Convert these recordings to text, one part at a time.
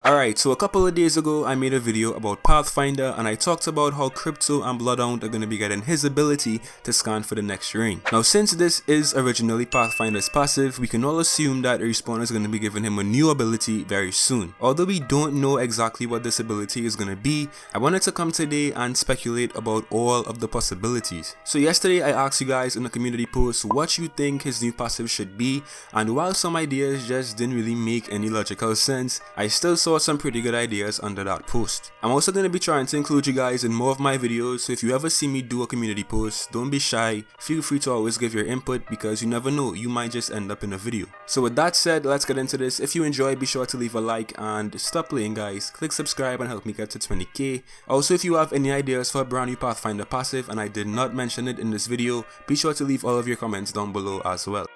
Alright, so a couple of days ago I made a video about Pathfinder and I talked about how Crypto and Bloodhound are going to be getting his ability to scan for the next ring. Now since this is originally Pathfinder's passive, we can all assume that Respawn is going to be giving him a new ability very soon. Although we don't know exactly what this ability is going to be, I wanted to come today and speculate about all of the possibilities. So yesterday I asked you guys in the community post what you think his new passive should be, and while some ideas just didn't really make any logical sense, I still saw some pretty good ideas under that post. I'm also going to be trying to include you guys in more of my videos, so if you ever see me do a community post, don't be shy, feel free to always give your input because you never know, you might just end up in a video. So with that said, let's get into this. If you enjoy, be sure to leave a like and stop playing guys, click subscribe and help me get to 20k. Also, if you have any ideas for a brand new Pathfinder passive and I did not mention it in this video, be sure to leave all of your comments down below as well.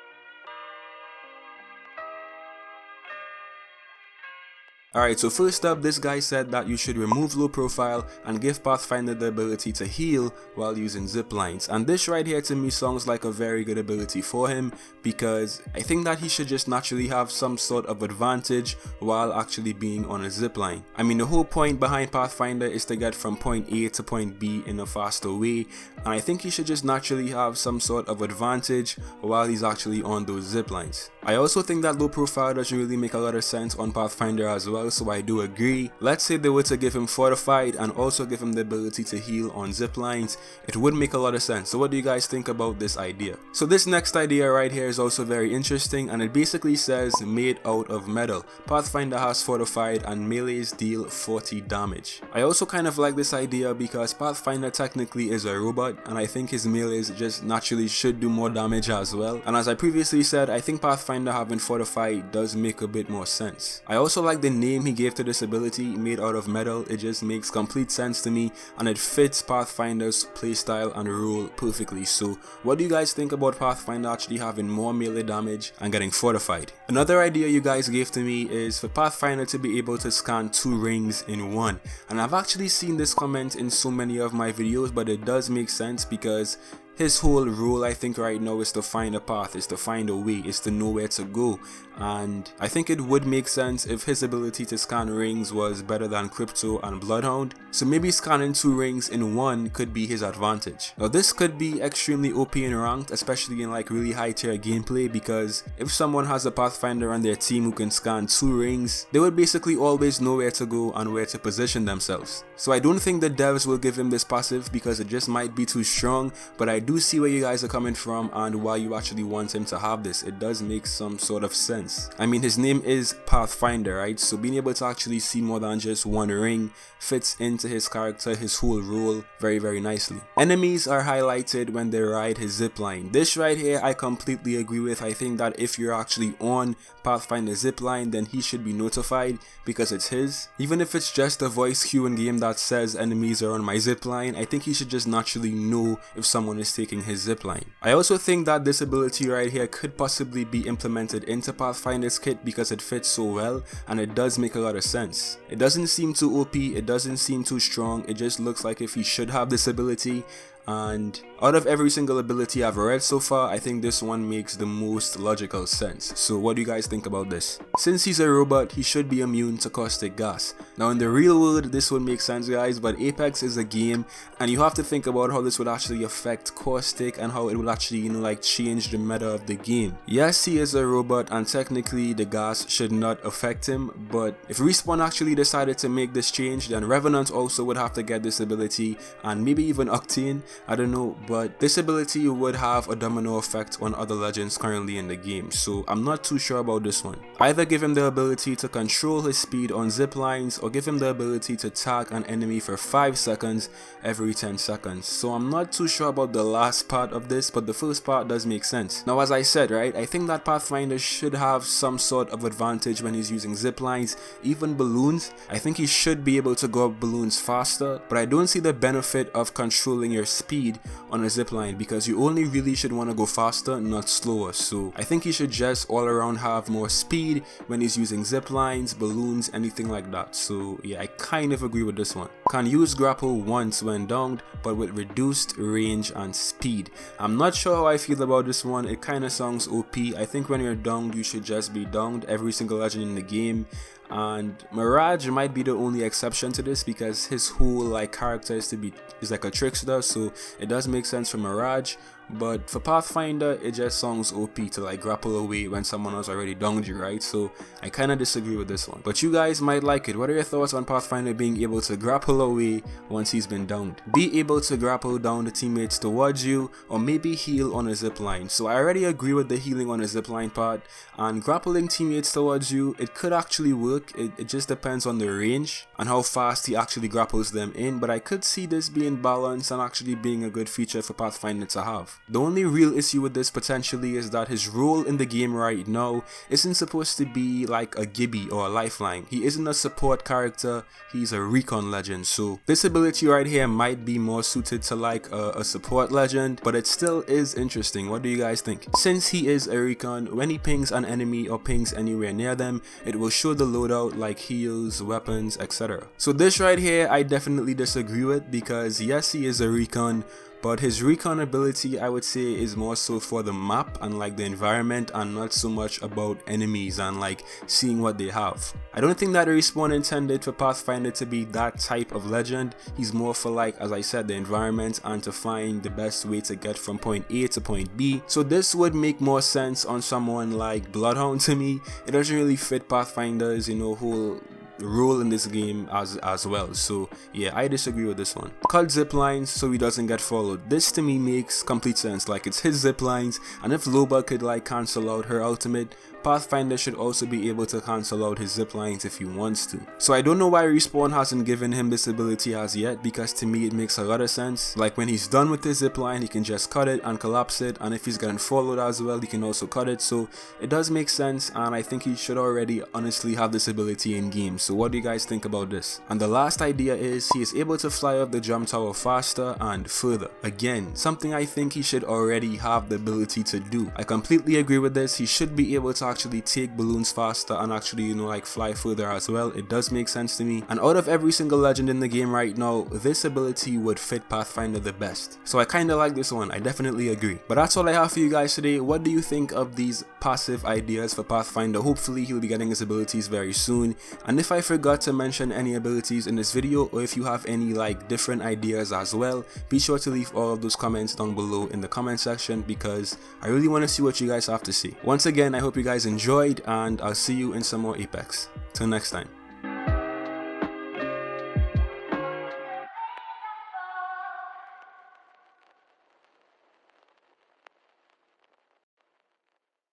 Alright, so first up, this guy said that you should remove low profile and give Pathfinder the ability to heal while using zip lines. And this right here to me sounds like a very good ability for him, because I think that he should just naturally have some sort of advantage while actually being on a zip line. I mean, the whole point behind Pathfinder is to get from point A to point B in a faster way, and I think he should just naturally have some sort of advantage while he's actually on those zip lines. I also think that low profile doesn't really make a lot of sense on Pathfinder as well, so I do agree. Let's say they were to give him fortified and also give him the ability to heal on zip lines, it would make a lot of sense. So what do you guys think about this idea? So this next idea right here is also very interesting, and it basically says made out of metal. Pathfinder has fortified and melees deal 40 damage. I also kind of like this idea because Pathfinder technically is a robot, and I think his melees just naturally should do more damage as well. And as I previously said, I think Pathfinder having fortified does make a bit more sense. I also like the name he gave to this ability, made out of metal. It just makes complete sense to me and it fits Pathfinder's playstyle and role perfectly. So what do you guys think about Pathfinder actually having more melee damage and getting fortified? Another idea you guys gave to me is for Pathfinder to be able to scan 2 rings in one, and I've actually seen this comment in so many of my videos, but it does make sense because his whole role I think right now is to find a path, is to find a way, is to know where to go, and I think it would make sense if his ability to scan rings was better than Crypto and Bloodhound, so maybe scanning 2 rings in one could be his advantage. Now this could be extremely OP in ranked, especially in like really high tier gameplay, because if someone has a Pathfinder on their team who can scan 2 rings, they would basically always know where to go and where to position themselves. So I don't think the devs will give him this passive because it just might be too strong, but I do see where you guys are coming from and why you actually want him to have this. It does make some sort of sense. I mean, his name is Pathfinder, right? So being able to actually see more than just one ring fits into his character, his whole role very nicely. Enemies are highlighted when they ride his zipline. This right here I completely agree with. I think that if you're actually on Pathfinder's zipline, then he should be notified because it's his. Even if it's just a voice cue in game that says enemies are on my zipline, I think he should just naturally know if someone is taking his zipline. I also think that this ability right here could possibly be implemented into Pathfinder's kit because it fits so well and it does make a lot of sense. It doesn't seem too OP, it doesn't seem too strong, it just looks like if he should have this ability. And out of every single ability I've read so far, I think this one makes the most logical sense. So what do you guys think about this? Since he's a robot, he should be immune to caustic gas. Now in the real world, this would make sense guys, but Apex is a game and you have to think about how this would actually affect caustic and how it will actually, you know, like change the meta of the game. Yes, he is a robot and technically the gas should not affect him, but if Respawn actually decided to make this change, then Revenant also would have to get this ability, and maybe even Octane, I don't know, but this ability would have a domino effect on other legends currently in the game, so I'm not too sure about this one. Either give him the ability to control his speed on zip lines or give him the ability to tag an enemy for 5 seconds every 10 seconds. So I'm not too sure about the last part of this, but the first part does make sense. Now as I said, right, I think that Pathfinder should have some sort of advantage when he's using zip lines, even balloons. I think he should be able to go up balloons faster, but I don't see the benefit of controlling your speed on a zipline because you only really should want to go faster, not slower. So I think he should just all around have more speed when he's using zip lines, balloons, anything like that. So yeah, I kind of agree with this one. Can use grapple once when downed, but with reduced range and speed. I'm not sure how I feel about this one. It kind of sounds OP. I think when you're downed, you should just be downed. Every single legend in the game and Mirage might be the only exception to this because his whole like character is like a trickster, so it does make sense for Mirage. But for Pathfinder, it just sounds OP to like grapple away when someone has already downed you, right? So I kind of disagree with this one. But you guys might like it. What are your thoughts on Pathfinder being able to grapple away once he's been downed? Be able to grapple down the teammates towards you, or maybe heal on a zipline. So I already agree with the healing on a zipline part, and grappling teammates towards you, it could actually work. It just depends on the range and how fast he actually grapples them in, but I could see this being balanced and actually being a good feature for Pathfinder to have. The only real issue with this potentially is that his role in the game right now isn't supposed to be like a Gibby or a lifeline. He isn't a support character, he's a recon legend, so this ability right here might be more suited to like a support legend, but it still is interesting. What do you guys think? Since he is a recon, when he pings an enemy or pings anywhere near them, it will show the loadout like heals, weapons, etc. So this right here I definitely disagree with, because yes, he is a recon, but his recon ability I would say is more so for the map and like the environment, and not so much about enemies and like seeing what they have. I don't think that Respawn intended for Pathfinder to be that type of legend. He's more for like, as I said, the environment and to find the best way to get from point A to point B. So this would make more sense on someone like Bloodhound to me. It doesn't really fit Pathfinder's, you know, whole role in this game as well. So yeah, I disagree with this one. Cut zip lines so he doesn't get followed. This to me makes complete sense. Like, it's his zip lines, and if Loba could like cancel out her ultimate, Pathfinder should also be able to cancel out his zip lines if he wants to. So I don't know why Respawn hasn't given him this ability as yet, because to me it makes a lot of sense. Like, when he's done with his zip line, he can just cut it and collapse it, and if he's getting followed as well, he can also cut it. So it does make sense, and I think he should already honestly have this ability in game. So what do you guys think about this? And the last idea is he is able to fly up the jump tower faster and further. Again, something I think he should already have the ability to do. I completely agree with this. He should be able to actually take balloons faster and actually, you know, like fly further as well. It does make sense to me, and out of every single legend in the game right now, this ability would fit Pathfinder the best. So I kind of like this one. I definitely agree. But that's all I have for you guys today. What do you think of these passive ideas for Pathfinder? Hopefully he'll be getting his abilities very soon, and if I forgot to mention any abilities in this video, or if you have any like different ideas as well, be sure to leave all of those comments down below in the comment section, because I really want to see what you guys have to say. Once again, I hope you guys enjoyed, and I'll see you in some more Apex. Till next time.